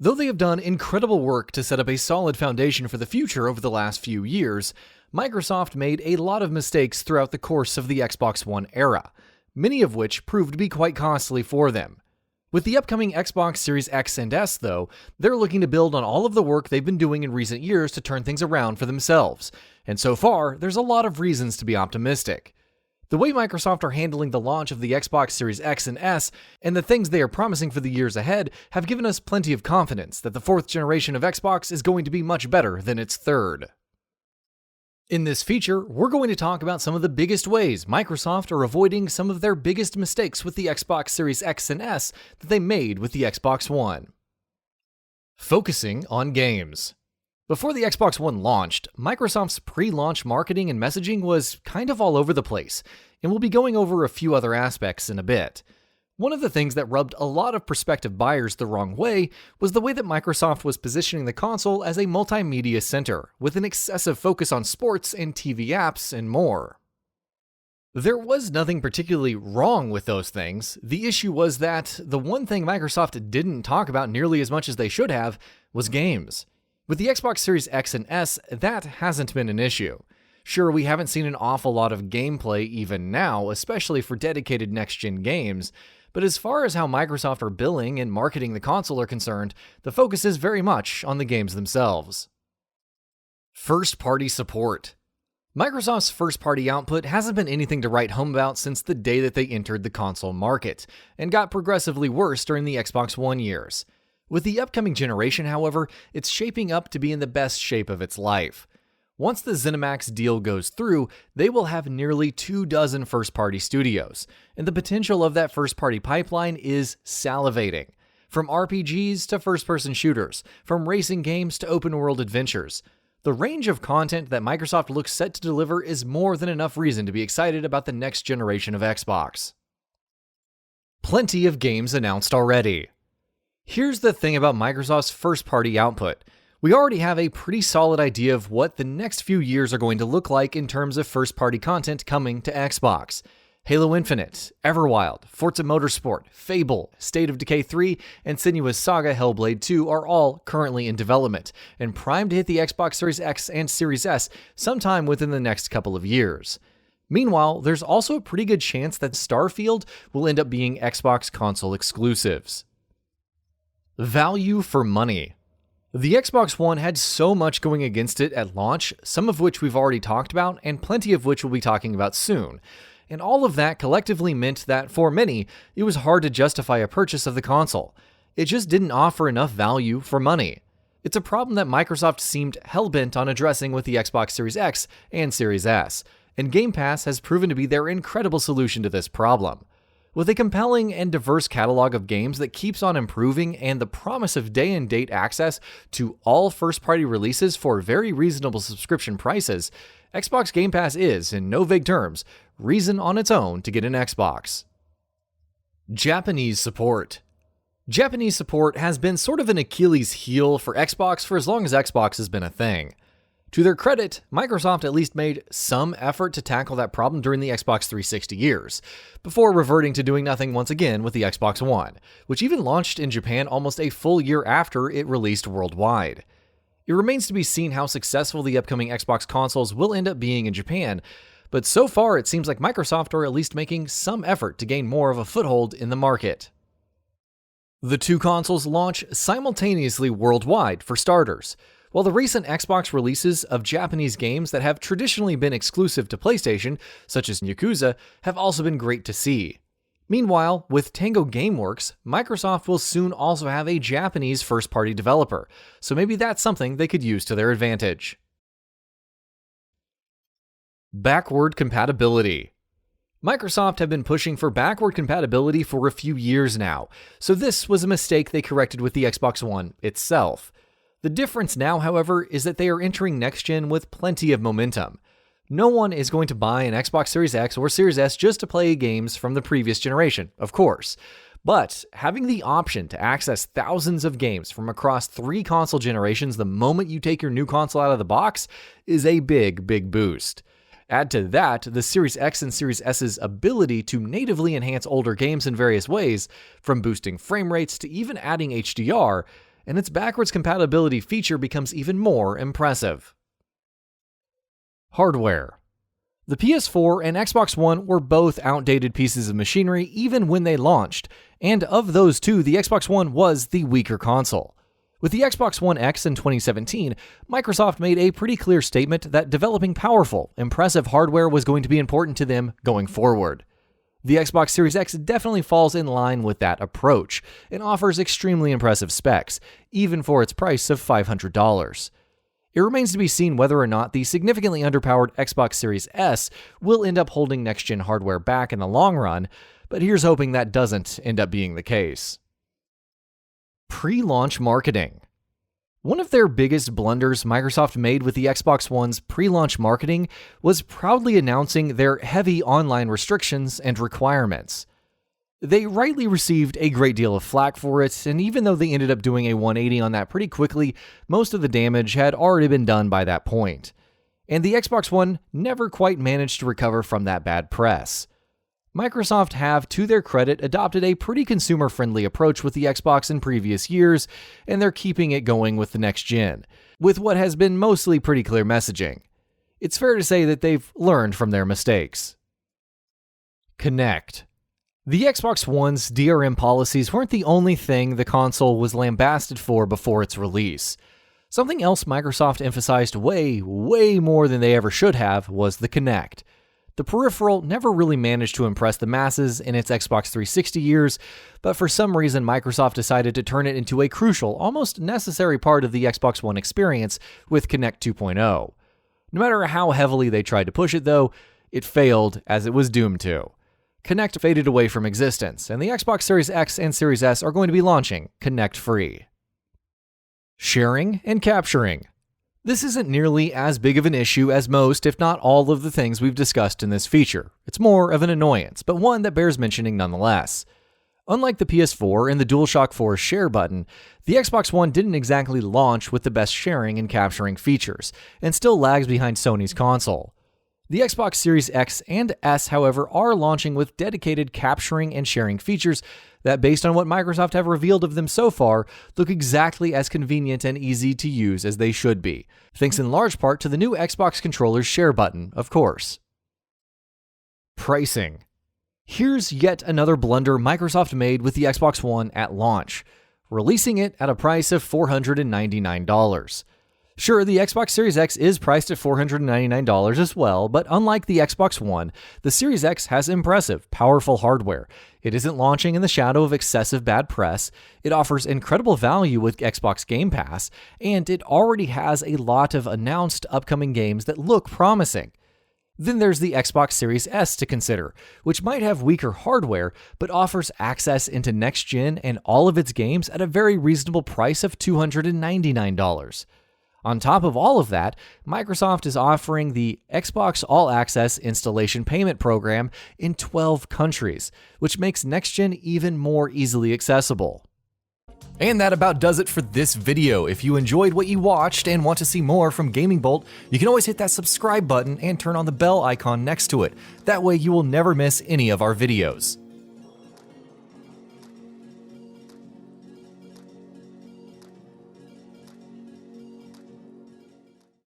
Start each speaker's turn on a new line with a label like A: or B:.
A: Though they have done incredible work to set up a solid foundation for the future over the last few years, Microsoft made a lot of mistakes throughout the course of the Xbox One era, many of which proved to be quite costly for them. With the upcoming Xbox Series X and S, though, they're looking to build on all of the work they've been doing in recent years to turn things around for themselves, and so far, there's a lot of reasons to be optimistic. The way Microsoft are handling the launch of the Xbox Series X and S, and the things they are promising for the years ahead, have given us plenty of confidence that the fourth generation of Xbox is going to be much better than its third. In this feature, we're going to talk about some of the biggest ways Microsoft are avoiding some of their biggest mistakes with the Xbox Series X and S that they made with the Xbox One. Focusing on games. Before the Xbox One launched, Microsoft's pre-launch marketing and messaging was kind of all over the place, and we'll be going over a few other aspects in a bit. One of the things that rubbed a lot of prospective buyers the wrong way was the way that Microsoft was positioning the console as a multimedia center, with an excessive focus on sports and TV apps and more. There was nothing particularly wrong with those things. The issue was that the one thing Microsoft didn't talk about nearly as much as they should have was games. With the Xbox Series X and S, that hasn't been an issue. Sure, we haven't seen an awful lot of gameplay even now, especially for dedicated next-gen games, but as far as how Microsoft are billing and marketing the console are concerned, the focus is very much on the games themselves. First-party support. Microsoft's first-party output hasn't been anything to write home about since the day that they entered the console market, and got progressively worse during the Xbox One years. With the upcoming generation, however, it's shaping up to be in the best shape of its life. Once the ZeniMax deal goes through, they will have nearly 24 first-party studios, and the potential of that first-party pipeline is salivating. From RPGs to first-person shooters, from racing games to open-world adventures. The range of content that Microsoft looks set to deliver is more than enough reason to be excited about the next generation of Xbox. Plenty of games announced already. Here's the thing about Microsoft's first-party output. We already have a pretty solid idea of what the next few years are going to look like in terms of first-party content coming to Xbox. Halo Infinite, Everwild, Forza Motorsport, Fable, State of Decay 3, and Senua's Saga Hellblade 2 are all currently in development, and primed to hit the Xbox Series X and Series S sometime within the next couple of years. Meanwhile, there's also a pretty good chance that Starfield will end up being Xbox console exclusives. Value for money. The Xbox One had so much going against it at launch, some of which we've already talked about, and plenty of which we'll be talking about soon. And all of that collectively meant that, for many, it was hard to justify a purchase of the console. It just didn't offer enough value for money. It's a problem that Microsoft seemed hell-bent on addressing with the Xbox Series X and Series S, and Game Pass has proven to be their incredible solution to this problem. With a compelling and diverse catalog of games that keeps on improving and the promise of day-and-date access to all first-party releases for very reasonable subscription prices, Xbox Game Pass is, in no vague terms, reason on its own to get an Xbox. Japanese support. Japanese support has been sort of an Achilles heel for Xbox for as long as Xbox has been a thing. To their credit, Microsoft at least made some effort to tackle that problem during the Xbox 360 years, before reverting to doing nothing once again with the Xbox One, which even launched in Japan almost a full year after it released worldwide. It remains to be seen how successful the upcoming Xbox consoles will end up being in Japan, but so far it seems like Microsoft are at least making some effort to gain more of a foothold in the market. The two consoles launch simultaneously worldwide, for starters. While the recent Xbox releases of Japanese games that have traditionally been exclusive to PlayStation, such as Yakuza, have also been great to see. Meanwhile, with Tango Gameworks, Microsoft will soon also have a Japanese first-party developer, so maybe that's something they could use to their advantage. Backward compatibility. Microsoft have been pushing for backward compatibility for a few years now, so this was a mistake they corrected with the Xbox One itself. The difference now, however, is that they are entering next-gen with plenty of momentum. No one is going to buy an Xbox Series X or Series S just to play games from the previous generation, of course. But having the option to access thousands of games from across 3 console generations the moment you take your new console out of the box is a big, big boost. Add to that the Series X and Series S's ability to natively enhance older games in various ways, from boosting frame rates to even adding HDR, and its backwards compatibility feature becomes even more impressive. Hardware. The PS4 and Xbox One were both outdated pieces of machinery even when they launched, and of those two, the Xbox One was the weaker console. With the Xbox One X in 2017, Microsoft made a pretty clear statement that developing powerful, impressive hardware was going to be important to them going forward. The Xbox Series X definitely falls in line with that approach and offers extremely impressive specs, even for its price of $500. It remains to be seen whether or not the significantly underpowered Xbox Series S will end up holding next-gen hardware back in the long run, but here's hoping that doesn't end up being the case. Pre-launch marketing. One of their biggest blunders Microsoft made with the Xbox One's pre-launch marketing was proudly announcing their heavy online restrictions and requirements. They rightly received a great deal of flack for it, and even though they ended up doing a 180 on that pretty quickly, most of the damage had already been done by that point. And the Xbox One never quite managed to recover from that bad press. Microsoft have, to their credit, adopted a pretty consumer-friendly approach with the Xbox in previous years, and they're keeping it going with the next gen, with what has been mostly pretty clear messaging. It's fair to say that they've learned from their mistakes. KINECT. The Xbox One's DRM policies weren't the only thing the console was lambasted for before its release. Something else Microsoft emphasized way more than they ever should have was the KINECT. The peripheral never really managed to impress the masses in its Xbox 360 years, but for some reason Microsoft decided to turn it into a crucial, almost necessary part of the Xbox One experience with KINECT 2.0. No matter how heavily they tried to push it though, it failed as it was doomed to. KINECT faded away from existence, and the Xbox Series X and Series S are going to be launching KINECT-free. Sharing and capturing. This isn't nearly as big of an issue as most, if not all, of the things we've discussed in this feature. It's more of an annoyance, but one that bears mentioning nonetheless. Unlike the PS4 and the DualShock 4 share button, the Xbox One didn't exactly launch with the best sharing and capturing features, and still lags behind Sony's console. The Xbox Series X and S, however, are launching with dedicated capturing and sharing features that, based on what Microsoft have revealed of them so far, look exactly as convenient and easy to use as they should be, thanks in large part to the new Xbox controller's share button, of course. Pricing. Here's yet another blunder Microsoft made with the Xbox One at launch, releasing it at a price of $499. Sure, the Xbox Series X is priced at $499 as well, but unlike the Xbox One, the Series X has impressive, powerful hardware. It isn't launching in the shadow of excessive bad press, it offers incredible value with Xbox Game Pass, and it already has a lot of announced upcoming games that look promising. Then there's the Xbox Series S to consider, which might have weaker hardware, but offers access into next-gen and all of its games at a very reasonable price of $299. On top of all of that, Microsoft is offering the Xbox All Access installation payment program in 12 countries, which makes next-gen even more easily accessible. And that about does it for this video. If you enjoyed what you watched and want to see more from GamingBolt, you can always hit that subscribe button and turn on the bell icon next to it. That way you will never miss any of our videos.